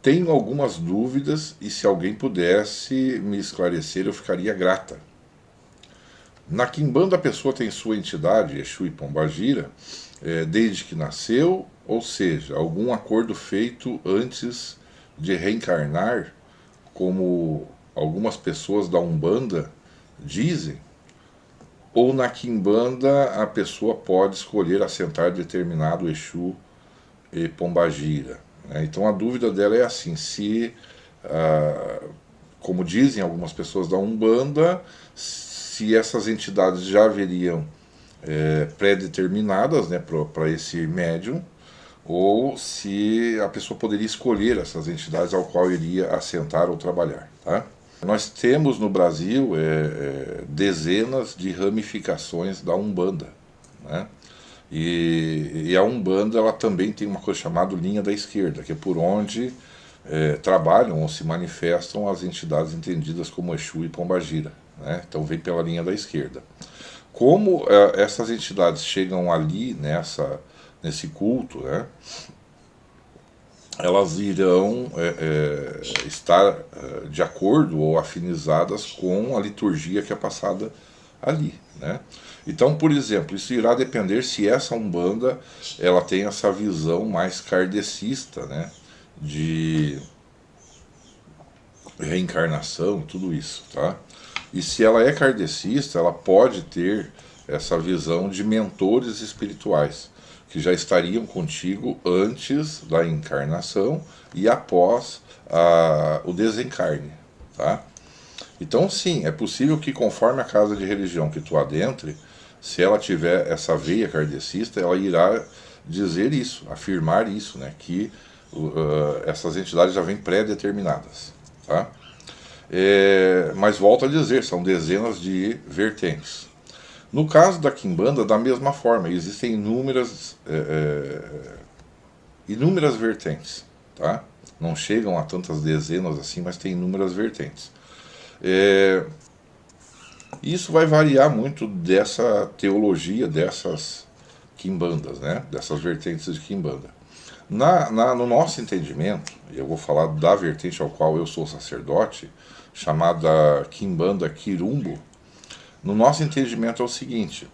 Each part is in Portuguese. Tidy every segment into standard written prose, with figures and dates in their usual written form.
Tenho algumas dúvidas e se alguém pudesse me esclarecer eu ficaria grata. Na Quimbanda a pessoa tem sua entidade, Exu e Pombagira, desde que nasceu, ou seja, algum acordo feito antes de reencarnar, como algumas pessoas da Umbanda dizem, ou na Quimbanda a pessoa pode escolher assentar determinado Exu e Pombagira. Né? Então a dúvida dela é assim, se, como dizem algumas pessoas da Umbanda, se essas entidades já haveriam pré-determinadas, né, para esse médium, ou se a pessoa poderia escolher essas entidades ao qual iria assentar ou trabalhar. Tá? Nós temos no Brasil dezenas de ramificações da Umbanda. Né? E a Umbanda ela também tem uma coisa chamada linha da esquerda, que é por onde trabalham ou se manifestam as entidades entendidas como Exu e Pombagira. Né? Então vem pela linha da esquerda. Como essas entidades chegam ali nesse culto, né, elas irão estar de acordo ou afinizadas com a liturgia que é passada ali. Né? Então, por exemplo, isso irá depender se essa Umbanda ela tem essa visão mais kardecista, né, de reencarnação, tudo isso, tá? E se ela é kardecista, ela pode ter essa visão de mentores espirituais, que já estariam contigo antes da encarnação e após o desencarne, tá? Então, sim, é possível que conforme a casa de religião que tu adentre, se ela tiver essa veia kardecista, ela irá dizer isso, afirmar isso, né, que essas entidades já vêm pré-determinadas, tá? Mas volto a dizer, são dezenas de vertentes. No caso da Quimbanda, da mesma forma, existem inúmeras vertentes. Tá? Não chegam a tantas dezenas assim, mas tem inúmeras vertentes. Isso vai variar muito dessa teologia dessas Quimbandas, né? Dessas vertentes de Quimbanda. No nosso entendimento, e eu vou falar da vertente ao qual eu sou sacerdote, chamada Quimbanda Quirumbo, no nosso entendimento é o seguinte: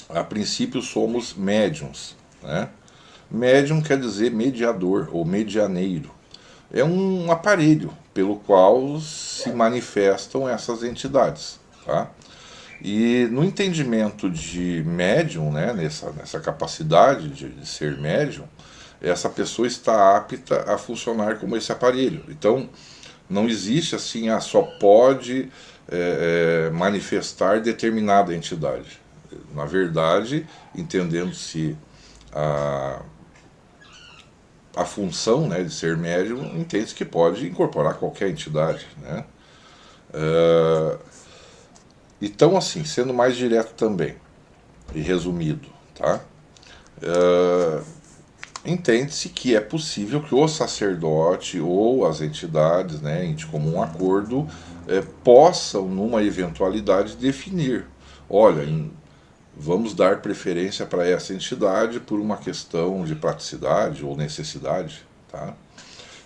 a princípio somos médiums. Né? Médium quer dizer mediador ou medianeiro. É um aparelho pelo qual se manifestam essas entidades. Tá? E no entendimento de médium, né, nessa capacidade de ser médium, essa pessoa está apta a funcionar como esse aparelho. Então, não existe assim, só pode manifestar determinada entidade. Na verdade, entendendo-se a função, né, de ser médium, entende-se que pode incorporar qualquer entidade. Né? Então, assim, sendo mais direto também, e resumido, tá? Entende-se que é possível que o sacerdote ou as entidades, né, de comum acordo, possam, numa eventualidade, definir: olha, vamos dar preferência para essa entidade por uma questão de praticidade ou necessidade. Tá?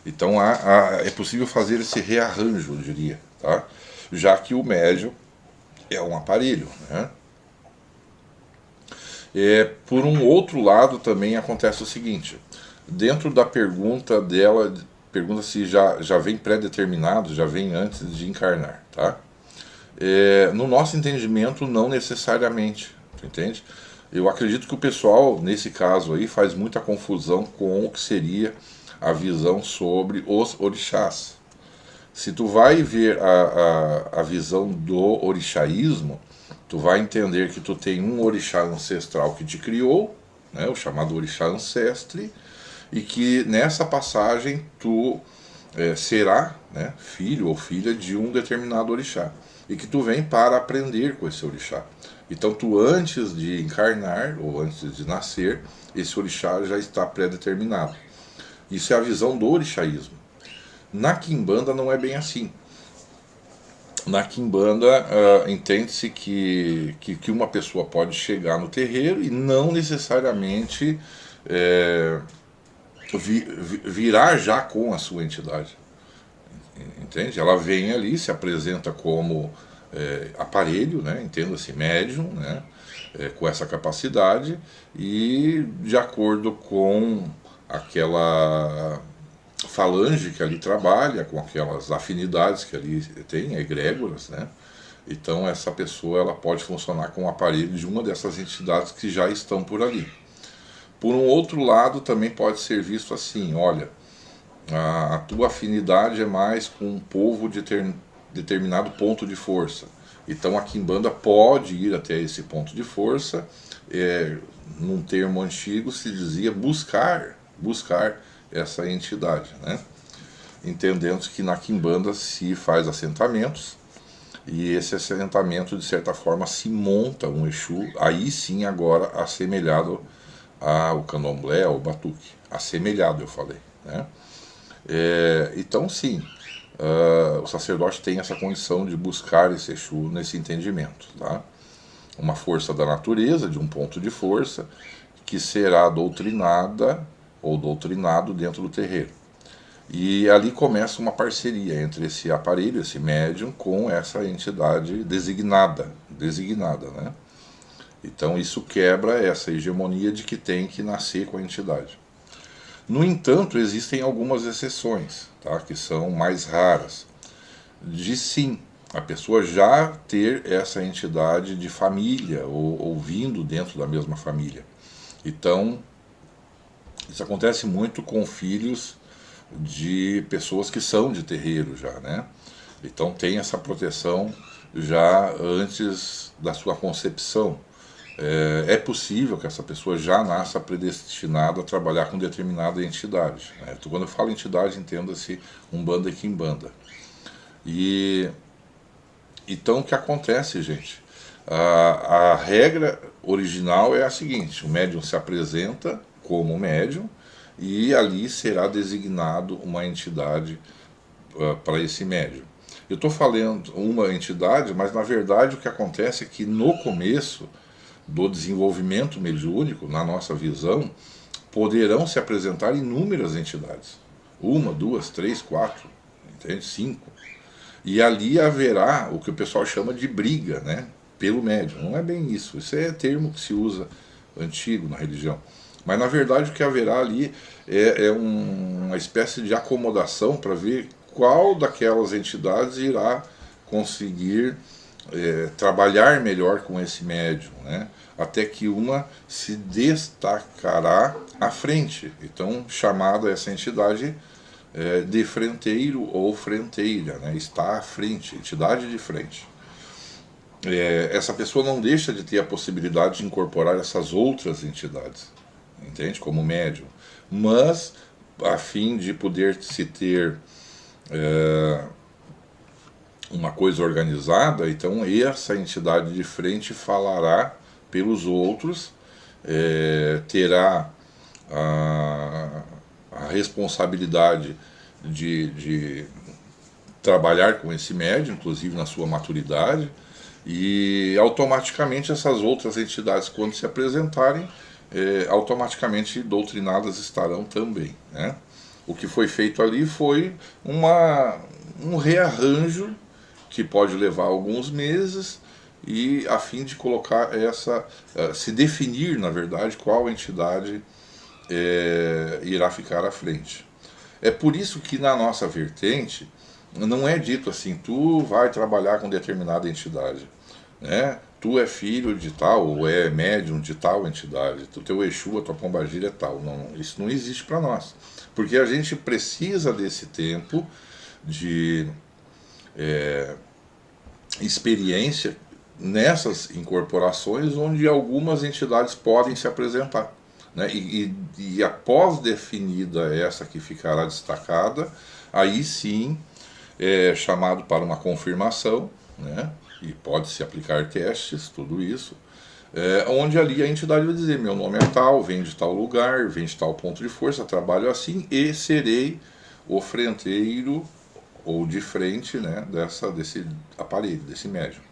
Então é possível fazer esse rearranjo, eu diria, tá? Já que o médium é um aparelho. Né? Por um outro lado também acontece o seguinte: dentro da pergunta dela, pergunta se já vem pré-determinado, já vem antes de encarnar. Tá? No nosso entendimento, não necessariamente, entende? Eu acredito que o pessoal, nesse caso aí, faz muita confusão com o que seria a visão sobre os orixás. Se tu vai ver a visão do orixaísmo, tu vai entender que tu tem um orixá ancestral que te criou, né, o chamado orixá ancestre, e que nessa passagem tu será, né, filho ou filha de um determinado orixá, e que tu vem para aprender com esse orixá. Então tu, antes de encarnar ou antes de nascer, esse orixá já está pré-determinado. Isso é a visão do orixaísmo. Na Quimbanda não é bem assim. Na Quimbanda entende-se que uma pessoa pode chegar no terreiro e não necessariamente virar já com a sua entidade. Entende? Ela vem ali, se apresenta como aparelho, né? Entenda-se médium, né? Com essa capacidade, e de acordo com aquela falange que ali trabalha, com aquelas afinidades que ali tem, egrégoras, né? Então essa pessoa ela pode funcionar com o aparelho de uma dessas entidades que já estão por ali. Por um outro lado, também pode ser visto assim: olha, a tua afinidade é mais com um povo de determinado ponto de força. Então a quimbanda pode ir até esse ponto de força. Num termo antigo se dizia buscar essa entidade, né? Entendendo que na quimbanda se faz assentamentos, e esse assentamento de certa forma se monta um Exu, aí sim agora assemelhado ao candomblé, ao batuque, assemelhado eu falei, né? Então sim, o sacerdote tem essa condição de buscar esse Exu nesse entendimento, tá? Uma força da natureza, de um ponto de força, que será doutrinada ou doutrinado dentro do terreiro. E ali começa uma parceria entre esse aparelho, esse médium, com essa entidade designada, né? Então isso quebra essa hegemonia de que tem que nascer com a entidade. No entanto, existem algumas exceções, tá? Que são mais raras. De sim, a pessoa já ter essa entidade de família, ou vindo dentro da mesma família. Então, isso acontece muito com filhos de pessoas que são de terreiro já, né? Então tem essa proteção já antes da sua concepção. É possível que essa pessoa já nasça predestinada a trabalhar com determinada entidade, né? Então, quando eu falo entidade, entenda-se Umbanda e Quimbanda. E então o que acontece, gente? A regra original é a seguinte: o médium se apresenta como médium e ali será designado uma entidade para esse médium. Eu estou falando uma entidade, mas na verdade o que acontece é que no começo do desenvolvimento mediúnico, na nossa visão, poderão se apresentar inúmeras entidades. Uma, duas, três, quatro, entende? 5. E ali haverá o que o pessoal chama de briga, né? Pelo médium. Não é bem isso. Isso é termo que se usa antigo na religião. Mas na verdade o que haverá ali é uma espécie de acomodação para ver qual daquelas entidades irá conseguir trabalhar melhor com esse médium, né? Até que uma se destacará à frente. Então, chamada essa entidade de frenteiro ou frenteira, né? Está à frente, entidade de frente. Essa pessoa não deixa de ter a possibilidade de incorporar essas outras entidades, entende? Como médium. Mas, a fim de poder se ter uma coisa organizada, então essa entidade de frente falará pelos outros, terá a responsabilidade de trabalhar com esse médium, inclusive na sua maturidade, e automaticamente essas outras entidades, quando se apresentarem, automaticamente doutrinadas estarão também, né? O que foi feito ali foi um rearranjo que pode levar alguns meses, e a fim de colocar se definir, na verdade, qual entidade irá ficar à frente. É por isso que na nossa vertente não é dito assim: tu vai trabalhar com determinada entidade, né? Tu é filho de tal, ou é médium de tal entidade, o teu Exu, a tua pombagira é tal. Não, isso não existe para nós, porque a gente precisa desse tempo de experiência nessas incorporações, onde algumas entidades podem se apresentar, né? E após definida essa que ficará destacada, aí sim é chamado para uma confirmação, né? E pode-se aplicar testes, tudo isso, onde ali a entidade vai dizer: meu nome é tal, venho de tal lugar, venho de tal ponto de força, trabalho assim e serei o frenteiro ou de frente, né, desse aparelho, desse médium.